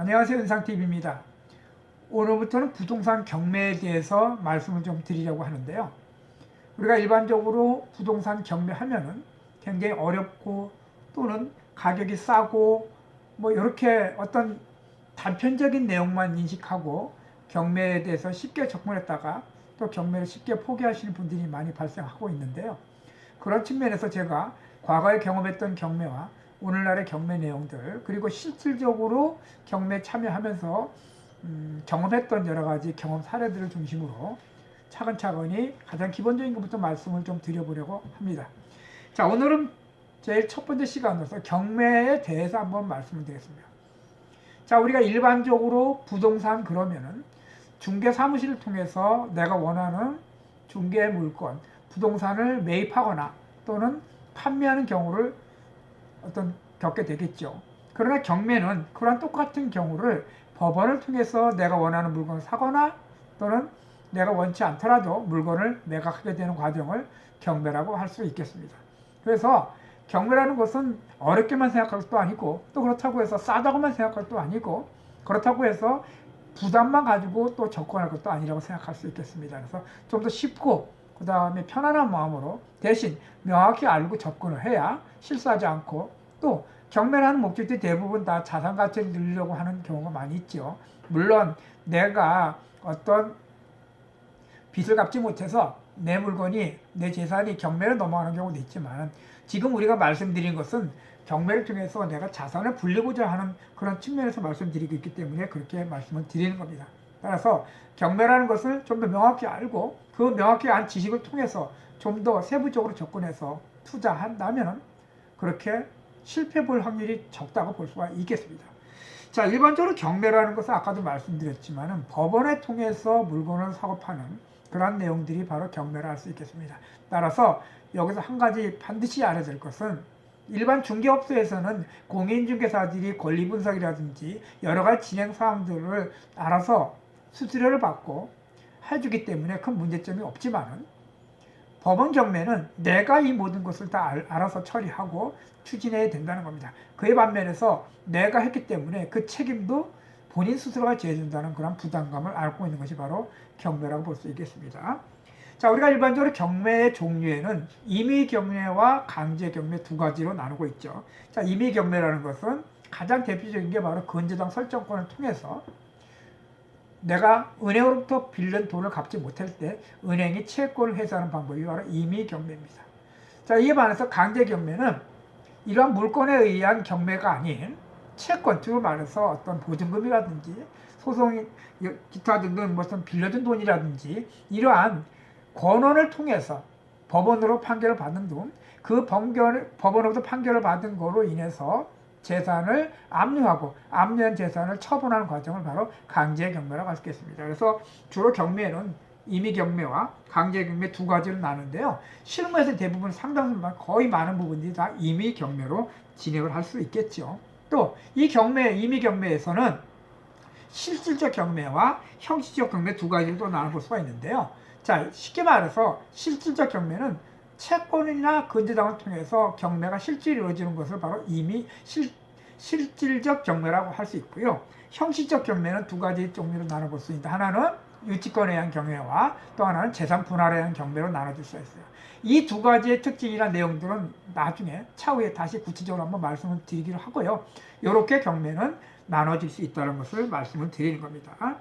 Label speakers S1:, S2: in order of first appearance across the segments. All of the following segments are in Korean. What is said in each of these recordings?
S1: 안녕하세요. 은상TV입니다. 오늘부터는 부동산 경매에 대해서 말씀을 좀 드리려고 하는데요. 우리가 일반적으로 부동산 경매하면은 굉장히 어렵고 또는 가격이 싸고 뭐 이렇게 어떤 단편적인 내용만 인식하고 경매에 대해서 쉽게 접근했다가 또 경매를 쉽게 포기하시는 분들이 많이 발생하고 있는데요. 그런 측면에서 제가 과거에 경험했던 경매와 오늘날의 경매 내용들, 그리고 실질적으로 경매 참여하면서 경험했던 여러 가지 경험 사례들을 중심으로 차근차근히 가장 기본적인 것부터 말씀을 좀 드려보려고 합니다. 자, 오늘은 제일 첫 번째 시간으로서 경매에 대해서 한번 말씀을 드리겠습니다. 자, 우리가 일반적으로 부동산 그러면은 중개 사무실을 통해서 내가 원하는 중개 물건, 부동산을 매입하거나 또는 판매하는 경우를 겪게 되겠죠. 그러나 경매는 그런 똑같은 경우를 법원을 통해서 내가 원하는 물건을 사거나 또는 내가 원치 않더라도 물건을 매각하게 되는 과정을 경매라고 할 수 있겠습니다. 그래서 경매라는 것은 어렵게만 생각할 것도 아니고 또 그렇다고 해서 싸다고만 생각할 것도 아니고 그렇다고 해서 부담만 가지고 또 접근할 것도 아니라고 생각할 수 있겠습니다. 그래서 좀 더 쉽고 그 다음에 편안한 마음으로 대신 명확히 알고 접근을 해야 실수하지 않고 또 경매라는 목적이 대부분 다 자산 가치를 늘리려고 하는 경우가 많이 있죠. 물론 내가 어떤 빚을 갚지 못해서 내 물건이 내 재산이 경매로 넘어가는 경우도 있지만 지금 우리가 말씀드린 것은 경매를 통해서 내가 자산을 불리고자 하는 그런 측면에서 말씀드리고 있기 때문에 그렇게 말씀을 드리는 겁니다. 따라서 경매라는 것을 좀 더 명확히 알고 그 명확히 안 지식을 통해서 좀 더 세부적으로 접근해서 투자한다면 그렇게 실패 볼 확률이 적다고 볼 수가 있겠습니다. 자, 일반적으로 경매라는 것은 아까도 말씀드렸지만 법원에 통해서 물건을 사고 파는 그런 내용들이 바로 경매라 할 수 있겠습니다. 따라서 여기서 한 가지 반드시 알아야 될 것은 일반 중개업소에서는 공인중개사들이 권리 분석이라든지 여러 가지 진행 사항들을 알아서 수수료를 받고 해주기 때문에 큰 문제점이 없지만은 법원 경매는 내가 이 모든 것을 다 알아서 처리하고 추진해야 된다는 겁니다. 그에 반면에서 내가 했기 때문에 그 책임도 본인 스스로가 져야 된다는 그런 부담감을 앓고 있는 것이 바로 경매라고 볼 수 있겠습니다. 자, 우리가 일반적으로 경매의 종류에는 임의 경매와 강제 경매 두 가지로 나누고 있죠. 자, 임의 경매라는 것은 가장 대표적인 게 바로 건재당 설정권을 통해서 내가 은행으로부터 빌린 돈을 갚지 못할 때 은행이 채권을 해소하는 방법이 바로 임의 경매입니다. 자, 이에 반해서 강제 경매는 이러한 물건에 의한 경매가 아닌 채권, 즉 말해서 어떤 보증금이라든지 소송 기타 등등 무슨 빌려준 돈이라든지 이러한 권원을 통해서 법원으로 판결을 받는 돈, 그 법원으로부터 판결을 받은 거로 인해서 재산을 압류하고 압류한 재산을 처분하는 과정을 바로 강제 경매라고 할 수 있겠습니다. 그래서 주로 경매는 임의 경매와 강제 경매 두 가지를 나누는데요. 실무에서 대부분 상당수 거의 많은 부분들이 다 임의 경매로 진행을 할 수 있겠죠. 또 이 경매, 임의 경매에서는 실질적 경매와 형식적 경매 두 가지를 또 나눠볼 수가 있는데요. 자, 쉽게 말해서 실질적 경매는 채권이나 건재당을 통해서 경매가 실질이 이루어지는 것을 바로 실질적 경매라고 할 수 있고요. 형식적 경매는 두 가지 종류로 나눠볼 수 있는데 하나는 유치권에 의한 경매와 또 하나는 재산 분할에 의한 경매로 나눠질 수 있어요. 이 두 가지의 특징이나 내용들은 나중에 차후에 다시 구체적으로 한번 말씀을 드리기로 하고요. 이렇게 경매는 나눠질 수 있다는 것을 말씀을 드리는 겁니다.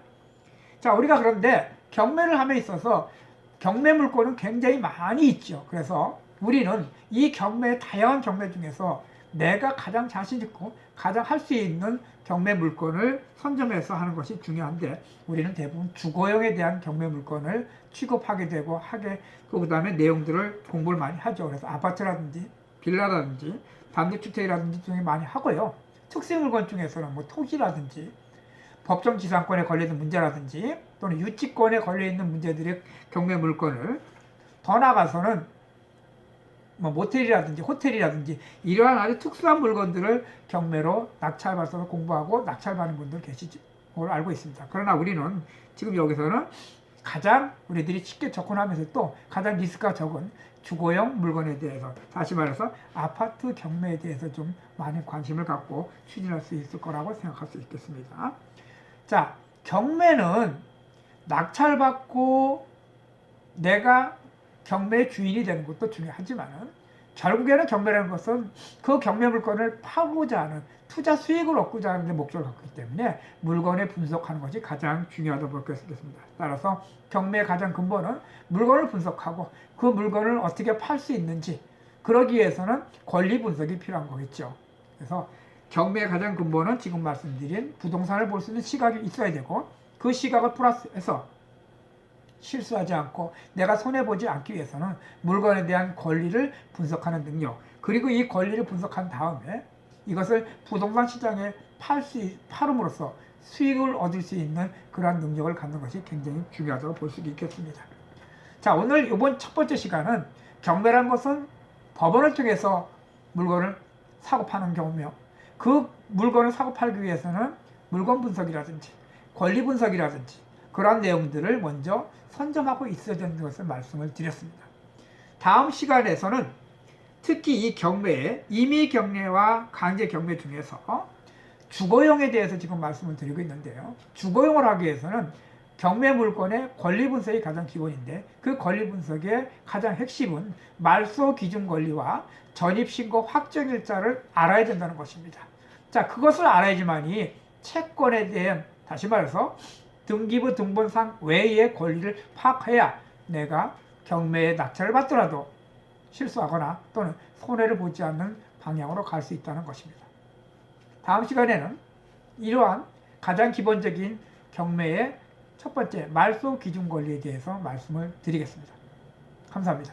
S1: 자, 우리가 그런데 경매를 함에 있어서 경매 물건은 굉장히 많이 있죠. 그래서 우리는 이 다양한 경매 중에서 내가 가장 자신 있고 가장 할 수 있는 경매 물건을 선점해서 하는 것이 중요한데 우리는 대부분 주거용에 대한 경매 물건을 취급하게 되고 그 다음에 내용들을 공부를 많이 하죠. 그래서 아파트라든지 빌라라든지 단독주택이라든지 중에 많이 하고요. 특수 물건 중에서는 뭐 토지라든지 법정 지상권에 걸려있는 문제라든지 또는 유치권에 걸려있는 문제들의 경매 물건을 더 나아가서는 뭐 모텔이라든지 호텔이라든지 이러한 아주 특수한 물건들을 경매로 낙찰받아서 공부하고 낙찰받는 분들 계시지 걸 알고 있습니다. 그러나 우리는 지금 여기서는 가장 우리들이 쉽게 접근하면서 또 가장 리스크가 적은 주거용 물건에 대해서, 다시 말해서 아파트 경매에 대해서 좀 많은 관심을 갖고 추진할 수 있을 거라고 생각할 수 있겠습니다. 자, 경매는 낙찰받고 내가 경매의 주인이 되는 것도 중요하지만은 결국에는 경매라는 것은 그 경매 물건을 파고자 하는, 투자 수익을 얻고자 하는 데 목적을 갖고 있기 때문에 물건을 분석하는 것이 가장 중요하다고 볼 수 있겠습니다. 따라서 경매의 가장 근본은 물건을 분석하고 그 물건을 어떻게 팔 수 있는지, 그러기 위해서는 권리 분석이 필요한 거겠죠. 그래서 경매의 가장 근본은 지금 말씀드린 부동산을 볼 수 있는 시각이 있어야 되고, 그 시각을 플러스해서 실수하지 않고 내가 손해보지 않기 위해서는 물건에 대한 권리를 분석하는 능력, 그리고 이 권리를 분석한 다음에 이것을 부동산 시장에 팔음으로써 수익을 얻을 수 있는 그러한 능력을 갖는 것이 굉장히 중요하다고 볼 수 있겠습니다. 자, 오늘 이번 첫 번째 시간은 경매란 것은 법원을 통해서 물건을 사고 파는 경우며, 그 물건을 사고 팔기 위해서는 물건 분석이라든지 권리 분석이라든지 그러한 내용들을 먼저 선점하고 있어야 되는 것을 말씀을 드렸습니다. 다음 시간에서는 특히 이 경매에 임의 경매와 강제 경매 중에서 주거용에 대해서 지금 말씀을 드리고 있는데요. 주거용을 하기 위해서는 경매 물건의 권리 분석이 가장 기본인데, 그 권리 분석의 가장 핵심은 말소 기준 권리와 전입신고 확정일자를 알아야 된다는 것입니다. 자, 그것을 알아야지만이 채권에 대한, 다시 말해서 등기부 등본상 외의 권리를 파악해야 내가 경매에 낙찰을 받더라도 실수하거나 또는 손해를 보지 않는 방향으로 갈 수 있다는 것입니다. 다음 시간에는 이러한 가장 기본적인 경매의 첫 번째 말소 기준 권리에 대해서 말씀을 드리겠습니다. 감사합니다.